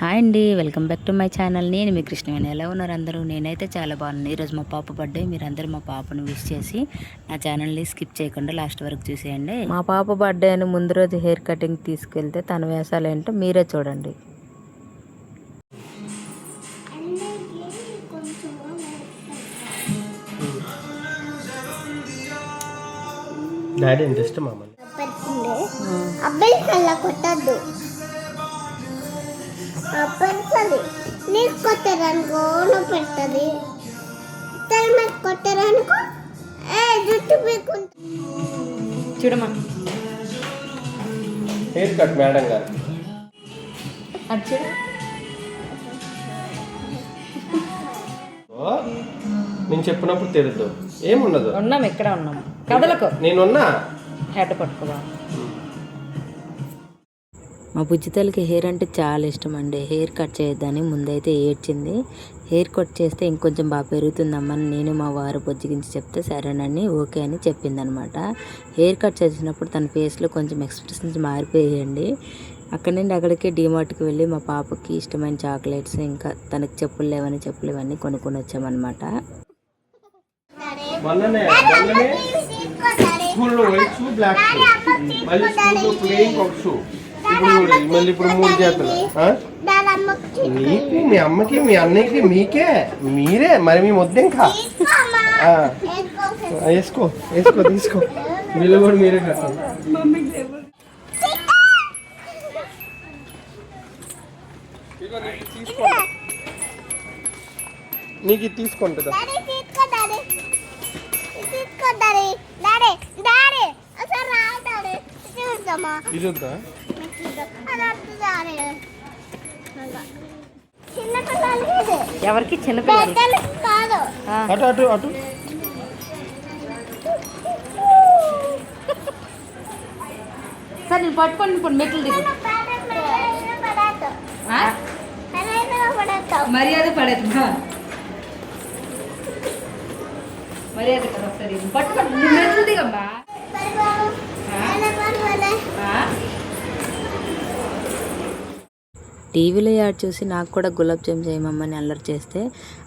Hi అండి, welcome back to my channel. నేను మీ కృష్ణవేణి. ఎలా ఉన్నారు అందరూ? నేనైతే చాలా బాగున్నాను. ఈరోజు మా పాప బర్త్డే. మీరందరూ మా పాపను విష్ చేసి నా ఛానల్ని స్కిప్ చేయకుండా లాస్ట్ వరకు చూసేయండి. మా పాప బర్త్డే అని ముందు రోజు హెయిర్ కటింగ్ తీసుకెళ్తే తన వేషాలు ఏంటో మీరే చూడండి. డాడీ అంటే ఇష్టం అబ్బాయి కల్లా కొట్టద్దు. పెంచాలి. నీకు కొట్టారనుకో నువ్వు పెట్టది. తల మీద కొట్టారనుకో జుట్టు పీకుంటుంది. చూడమ్మా, హెయిర్ కట్ మేడం గారు. నేను చెప్పినప్పుడు తెలుద్దు ఏమున్నదు. ఉన్నాం, ఎక్కడ ఉన్నాం, కదలకు. నేనున్నా. హెడ్ పట్టుకోవా. మా బుజ్జితలకి హెయిర్ అంటే చాలా ఇష్టం అండి. హెయిర్ కట్ చేయొద్దని ముందైతే ఏడ్చింది. హెయిర్ కట్ చేస్తే ఇంకొంచెం బాగా పెరుగుతుందమ్మని నేను మా వారు బొజ్జిగించి చెప్తే సరేనని ఓకే అని చెప్పిందనమాట. హెయిర్ కట్ చేసినప్పుడు తన ఫేస్లో కొంచెం ఎక్స్ప్రెషన్స్ మారిపోయాయండి. అక్కడి నుండి అక్కడికి డీమార్ట్కి వెళ్ళి మా పాపకి ఇష్టమైన చాక్లెట్స్, ఇంకా తనకి చెప్పులు లేవని కొనుక్కొని వచ్చామన్నమాట. మళ్ళీ ఇప్పుడు 3 చేతులు నీకు, మీ అమ్మకి, మీ అన్నయ్యకి, మీకే, మీరే మరి మేము వద్దు ఇంకా. వేసుకో వేసుకో తీసుకో. వీళ్ళు కూడా మీరే కట్టాలి. నీకు ఇది తీసుకుంటుందా? ఇది వద్దా? ఎవరికి? చిన్నపిల్లలు కాదు. అటు అటు అటు. సరే నేను పట్టుకోండి. ఇప్పుడు మెట్లు దిగు. మర్యాద పడేది, మర్యాద కదా. సరే పట్టుకోండి, మెట్లు దిగమ్మా. టీవీలో యాడ్ చూసి నాకు కూడా గులాబ్ జామ్ చేయమమ్మని అల్లరి చేస్తే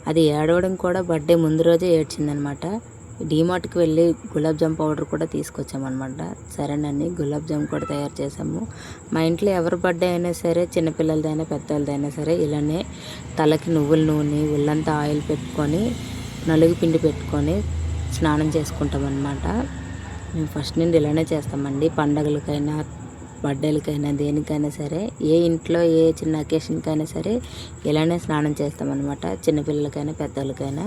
అది ఏడవడం కూడా బర్త్డే ముందు రోజే ఏడ్చిందనమాట. డీమార్ట్కి వెళ్ళి గులాబ్ జామ్ పౌడర్ కూడా తీసుకొచ్చామన్నమాట. సరేనని గులాబ్ జామ్ కూడా తయారు చేసాము. మా ఇంట్లో ఎవరి బర్త్డే అయినా సరే, చిన్నపిల్లలదైనా పెద్దవాళ్ళదైనా సరే, ఇలానే తలకి నువ్వుల నూనె, ఒళ్ళంతా ఆయిల్ పెట్టుకొని, నలుగు పిండి పెట్టుకొని స్నానం చేసుకుంటాం అన్నమాట. మేము ఫస్ట్ నుండి ఇలానే చేస్తామండి. పండగలకైనా, బర్త్డేలకైనా, దేనికైనా సరే, ఏ ఇంట్లో ఏ చిన్న అకేషన్కైనా సరే ఇలానే స్నానం చేస్తామన్నమాట. చిన్నపిల్లలకైనా పెద్దలకైనా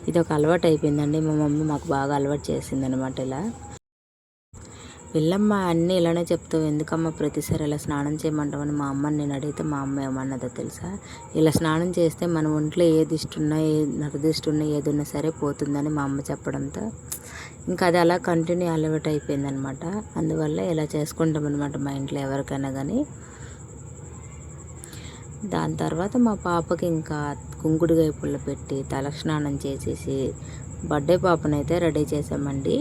ఇది ఒక అలవాటు అయిపోయిందండి. మా మమ్మీ మాకు బాగా అలవాటు చేసిందనమాట. ఇలా వెళ్ళమ్మ అన్నీ ఇలానే చెప్తావు, ఎందుకమ్మా ప్రతిసారి ఇలా స్నానం చేయమంటామని మా అమ్మని నేను అడిగితే మా అమ్మ ఏమన్నదో తెలుసా? ఇలా స్నానం చేస్తే మన ఒంట్లో ఏ దిష్టి ఉన్నా, ఏ నరదిష్టి ఉన్నా, ఏది ఉన్నా సరే పోతుందని మా అమ్మ చెప్పడంతో ఇంకా అది అలా కంటిన్యూ అలవాటు అయిపోయిందనమాట. అందువల్ల ఇలా చేసుకుంటాం అనమాట మా ఇంట్లో ఎవరికైనా కానీ. దాని తర్వాత మా పాపకి ఇంకా కుంకుడుగాయ పుల్ల పెట్టి తలస్నానం చేసేసి బర్త్డే పాపనైతే రెడీ చేసామండి.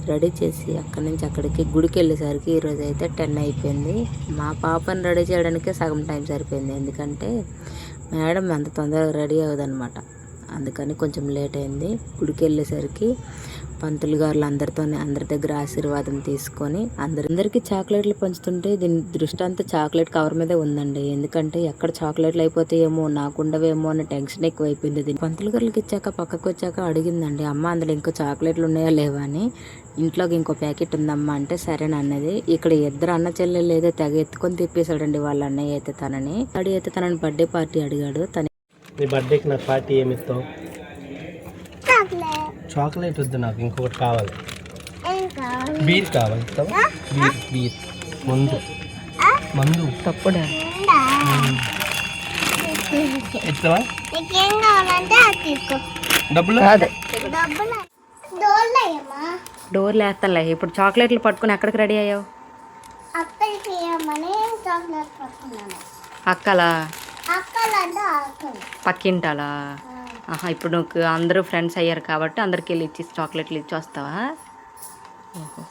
రెడీ చేసి అక్కడి నుంచి అక్కడికి గుడికి వెళ్ళేసరికి ఈరోజు అయితే 10 అయిపోయింది. మా పాపను రెడీ చేయడానికే సగం టైం సరిపోయింది. ఎందుకంటే మేడం అంత తొందరగా రెడీ అవ్వదనమాట. అందుకని కొంచెం లేట్ అయింది. గుడికి వెళ్ళేసరికి పంతులు గారులు అందరి దగ్గర ఆశీర్వాదం తీసుకొని అందరికీ చాక్లెట్లు పంచుతుంటే దీని దృష్టి అంతా చాక్లెట్ కవర్ మీదే ఉందండి. ఎందుకంటే ఎక్కడ చాక్లెట్లు అయిపోతాయేమో, నాకు ఉండవేమో అనే టెన్షన్ ఎక్కువైపోయింది. దీన్ని పంతులు గారులకి ఇచ్చాక పక్కకు వచ్చాక అడిగిందండి, అమ్మ అందులో ఇంకో చాక్లెట్లు ఉన్నాయా లేవా అని. ఇంట్లోకి ఇంకో ప్యాకెట్ ఉందమ్మా అంటే సరేనా అన్నది. ఇక్కడ ఇద్దరు అన్న చెల్లెలు ఏదో తెగ ఎత్తుకొని తిప్పేశాడండి వాళ్ళ అన్నయ్య అయితే తనని. అయితే తనని బర్త్డే పార్టీ అడిగాడు. నీ బర్త్డేకి నాకు పార్టీ ఏమి ఇస్తావు? చాక్లెట్ వద్దు, నాకు ఇంకొకటి కావాలి. బీర్ కావాలి. బీర్ మందు తప్పుడా ఇస్తావా? డబ్బులు డోర్లు వేస్తాలే. ఇప్పుడు చాక్లెట్లు పట్టుకుని ఎక్కడికి రెడీ అయ్యావు? అక్కలా? పక్కింటాలా? ఇప్పుడు నువ్వు అందరూ ఫ్రెండ్స్ అయ్యారు కాబట్టి అందరికి వెళ్ళి ఇచ్చి చాక్లెట్లు ఇచ్చి వస్తావా? ఓహో,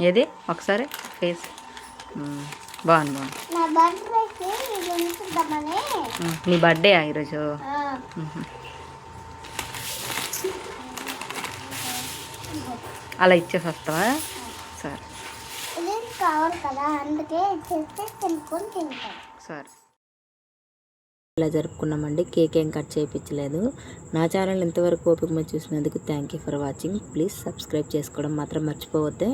ఏది ఒకసారి ఫేస్ బాగుంది. నీ బర్త్డే ఈరోజు? అలా ఇచ్చేసి వస్తావా? సరే ఇది కావాలి కదా, అందుకే ఇచ్చేస్తే తినుకొని తింటాను. సరే. ఇలా జరుపుకున్నామండి. కేక్ ఏం కట్ చేయించలేదు. నా ఛానల్ ఇంతవరకు ఓపిక మీద చూసినందుకు thank you for watching. Please subscribe చేసుకోవడం మాత్రం మర్చిపోవద్దే.